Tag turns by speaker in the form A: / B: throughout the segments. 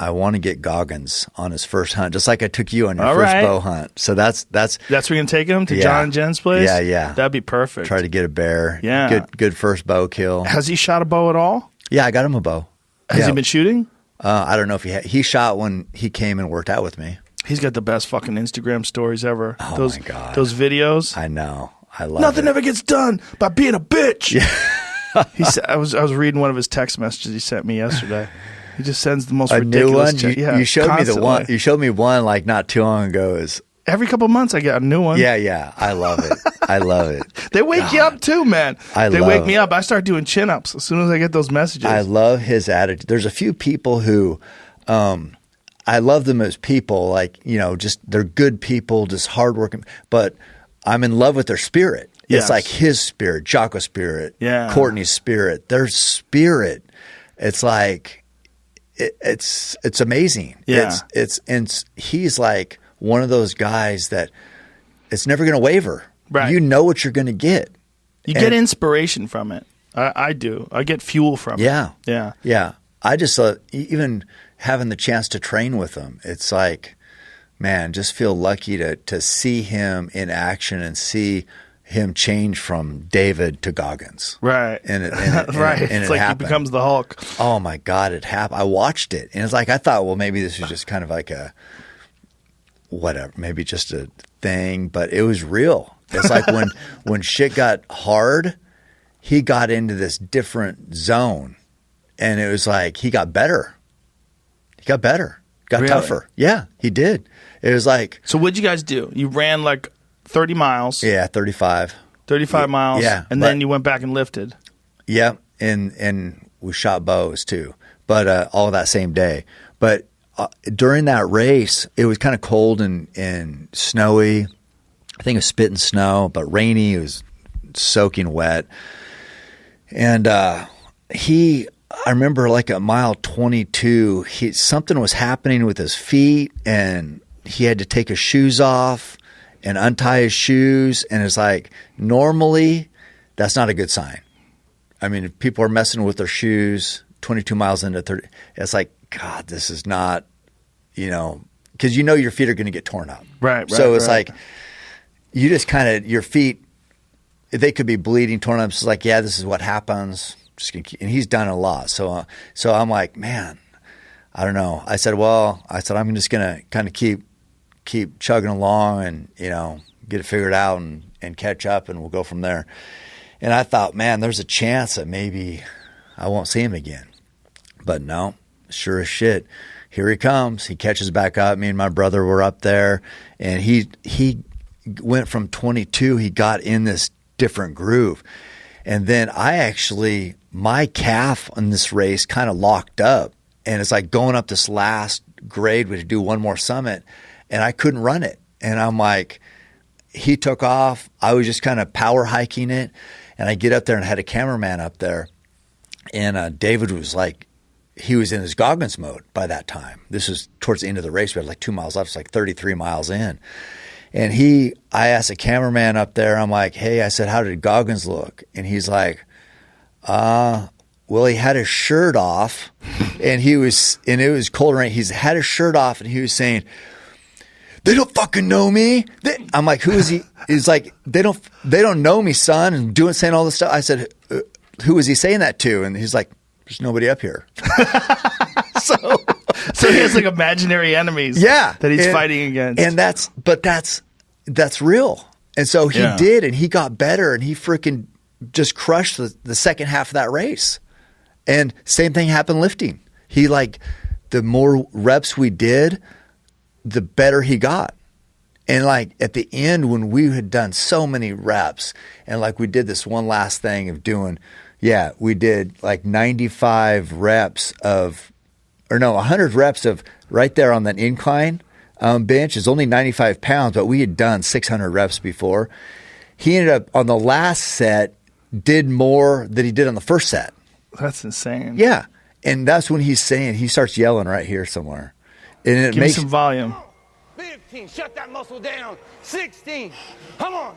A: I want to get Goggins on his first hunt, just like I took you on your first bow hunt. So that's where you're
B: gonna take him to John and Jen's place.
A: Yeah.
B: That'd be perfect.
A: Try to get a bear.
B: Yeah,
A: good first bow kill.
B: Has he shot a bow at all?
A: Yeah, I got him a bow.
B: Has he been shooting?
A: I don't know if he shot when he came and worked out with me.
B: He's got the best fucking Instagram stories ever.
A: Oh my God,
B: those videos.
A: I know. I love
B: Nothing
A: it.
B: ever gets done by being a bitch.
A: Yeah.
B: He said, I was reading one of his text messages he sent me yesterday. He just sends the most
A: a
B: ridiculous.
A: New one. You showed me the one. You showed me one like not too long ago.
B: Every couple of months I get a new one.
A: Yeah. I love it. I love it.
B: They wake you up too, man. They wake me up. I start doing chin-ups as soon as I get those messages.
A: I love his attitude. There's a few people who, I love them as people. Like, just they're good people, just hardworking. But I'm in love with their spirit. Yes. It's like his spirit, Jocko's spirit, Courtney's spirit, their spirit. It's like. It's amazing.
B: Yeah.
A: And he's like one of those guys that it's never going to waver.
B: Right.
A: You know what you're going to get.
B: You get inspiration from it. I do. I get fuel from it.
A: Yeah. I just even having the chance to train with him, it's like, man, just feel lucky to see him in action and see him change from David to Goggins.
B: Right.
A: And it
B: it's like
A: happened.
B: He becomes the Hulk.
A: Oh my God, it happened. I watched it. And it's like, I thought, well, maybe this was just kind of like whatever, maybe just a thing, but it was real. It's like when shit got hard, he got into this different zone and it was like, he got better. Got
B: really?
A: Tougher. Yeah, he did. It was like.
B: So what'd you guys do? You ran like 30 miles.
A: Yeah, 35.
B: 35 miles.
A: Yeah.
B: And then you went back and lifted.
A: Yeah. And we shot bows too, but all that same day. But during that race, it was kind of cold and snowy. I think it was spitting snow, but rainy. It was soaking wet. And I remember like at mile 22, something was happening with his feet and he had to take his shoes off and untie his shoes. And it's like, normally that's not a good sign. I mean, if people are messing with their shoes 22 miles into 30, it's like, God, this is not, because your feet are going to get torn up.
B: Right.
A: So it's like, you just kind of, your feet, they could be bleeding, torn up. It's like, yeah, this is what happens. And he's done a lot. So I'm like, man, I don't know. I said, I'm just going to kind of keep chugging along and, get it figured out and catch up and we'll go from there. And I thought, man, there's a chance that maybe I won't see him again. But no, sure as shit. Here he comes. He catches back up. Me and my brother were up there and he went from 22. He got in this different groove. And then my calf on this race kind of locked up. And it's like going up this last grade, we had to do one more summit, and I couldn't run it. And I'm like, he took off. I was just kind of power hiking it. And I get up there and had a cameraman up there. And David was like, he was in his Goggins mode by that time. This was towards the end of the race. We had like 2 miles left. It's like 33 miles in. And I asked a cameraman up there, I'm like, hey, I said, how did Goggins look? And he's like, well, he had his shirt off and it was cold rain. He's had his shirt off and he was saying, they don't fucking know me. I'm like, who is he? He's like, they don't know me, son. And saying all this stuff. I said, who is he saying that to? And he's like, there's nobody up here.
B: So he has like imaginary enemies that he's fighting against.
A: And that's real. And so he did, and he got better, and he freaking just crushed the second half of that race. And same thing happened lifting. He the more reps we did, the better he got. And at the end when we had done so many reps and we did this one last thing of doing, we did 95 reps 100 reps of right there on that incline bench is only 95 pounds, but we had done 600 reps before. He ended up on the last set did more than he did on the first set.
B: That's insane.
A: Yeah. And that's when he starts yelling right here somewhere. And it
B: Give me some volume.
C: 15, shut that muscle down. 16, come on.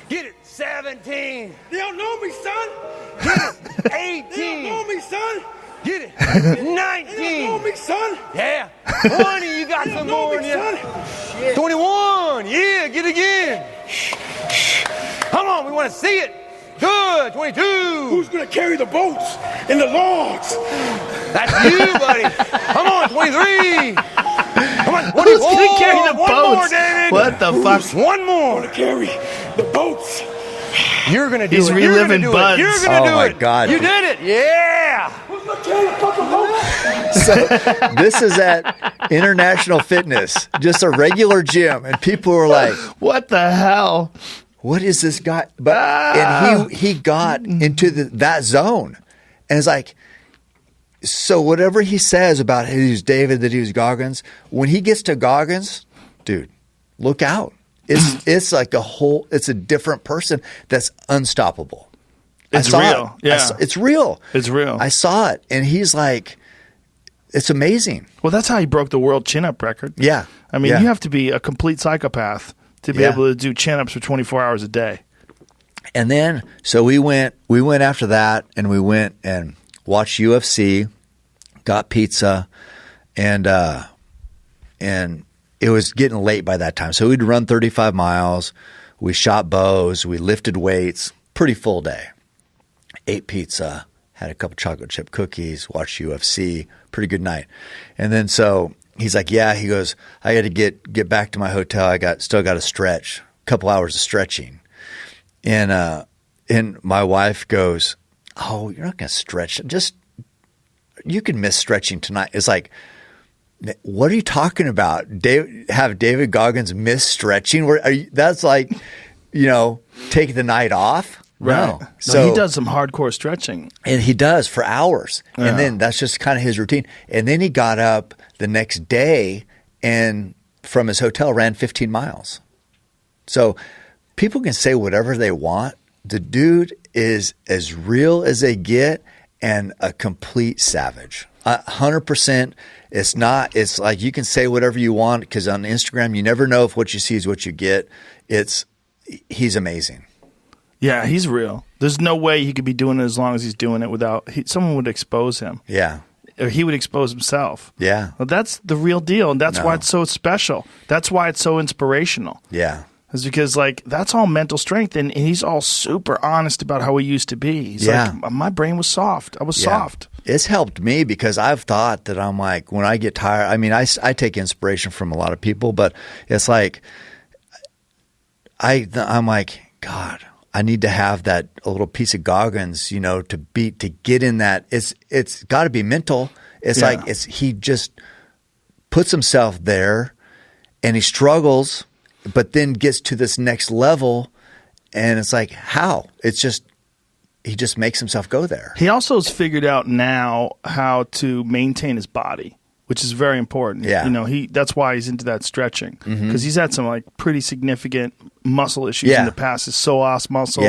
C: Get it. 17. They don't know me, son. Get it. 18. They don't know me, son. Get it. 19.
D: Come on, big son.
C: Yeah. 20. You got some more in you. 21. Yeah. Get it again. Come on. We want to see it. Good. 22.
D: Who's gonna carry the boats and the logs?
C: That's you, buddy. Come on. 23. Come on. 24.
B: Who's gonna carry the
C: One
B: boats?
C: more, David.
B: What the fuck?
C: One more.
D: Gonna carry the boats.
C: You're gonna do
B: He's
C: it. You're
B: reliving
C: gonna do
B: Buds.
C: it. You're gonna do
A: Oh, my
C: it.
A: God.
C: You did it. Yeah.
D: Who's gonna carry the fucking boats?
A: So this is at International Fitness, just a regular gym, and people were like,
B: What the hell?
A: "What is this guy?" But and he got into that zone, and it's like, so whatever he says about he was David, that he was Goggins, when he gets to Goggins, dude, look out! It's like it's a different person that's unstoppable.
B: It's
A: I saw
B: real.
A: it.
B: Yeah.
A: It's real.
B: It's real.
A: I saw it, and he's like, it's amazing.
B: Well, that's how he broke the world chin-up record.
A: Yeah.
B: I mean,
A: Yeah.
B: you have to be a complete psychopath to be
A: Yeah.
B: able to do chin-ups for 24 hours a day.
A: And then, so we went after that, and we went and watched UFC, got pizza, and it was getting late by that time. So we'd run 35 miles. We shot bows. We lifted weights. Pretty full day. Ate pizza. Had a couple chocolate chip cookies. Watched UFC. Pretty good night. And then so he's like, yeah. He goes, I got to get back to my hotel. Still got to stretch. A couple hours of stretching. And my wife goes, oh, you're not going to stretch. You can miss stretching tonight. It's like, what are you talking about? Have David Goggins miss stretching? That's like, take the night off.
B: Right.
A: No.
B: So he does some hardcore stretching.
A: And he does for hours.
B: Yeah.
A: And then that's just kind of his routine. And then he got up the next day and from his hotel ran 15 miles. So people can say whatever they want. The dude is as real as they get and a complete savage. 100%. It's like you can say whatever you want because on Instagram, you never know if what you see is what you get. He's amazing.
B: Yeah, he's real. There's no way he could be doing it as long as he's doing it without someone would expose him.
A: Yeah.
B: Or he would expose himself.
A: Yeah.
B: Well, that's the real deal, and that's why it's so special. That's why it's so inspirational.
A: Yeah.
B: Is because that's all mental strength, and he's all super honest about how he used to be. He's like, my brain was soft. I was soft.
A: It's helped me because I've thought that I'm like, when I get tired, I mean, I take inspiration from a lot of people, but it's like, I'm like, God, I need to have a little piece of Goggins, to get in that. It's got to be mental. It's like he just puts himself there, and he struggles, but then gets to this next level, and it's like how he just makes himself go there.
B: He also has figured out now how to maintain his body, which is very important.
A: Yeah.
B: That's why he's into that stretching because he's had some pretty significant muscle issues in the past. His psoas muscle,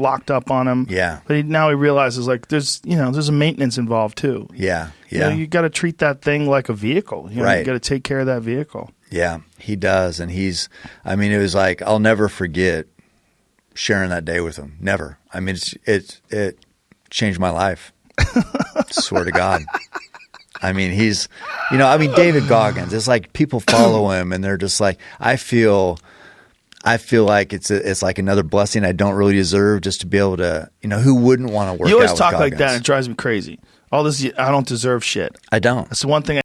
B: locked up on him.
A: Yeah.
B: But now he realizes there's a maintenance involved too.
A: Yeah. Yeah.
B: You got to treat that thing like a vehicle. You got to take care of that vehicle.
A: Yeah, he does. And it was like, I'll never forget sharing that day with him. Never. I mean, it changed my life. Swear to God. I mean, David Goggins, it's like people follow him and they're just like, I feel like it's like another blessing I don't really deserve just to be able to, who wouldn't want to work out with
B: You always talk
A: Goggins?
B: like that. And it drives me crazy. All this, I don't deserve shit.
A: I don't.
B: That's the one thing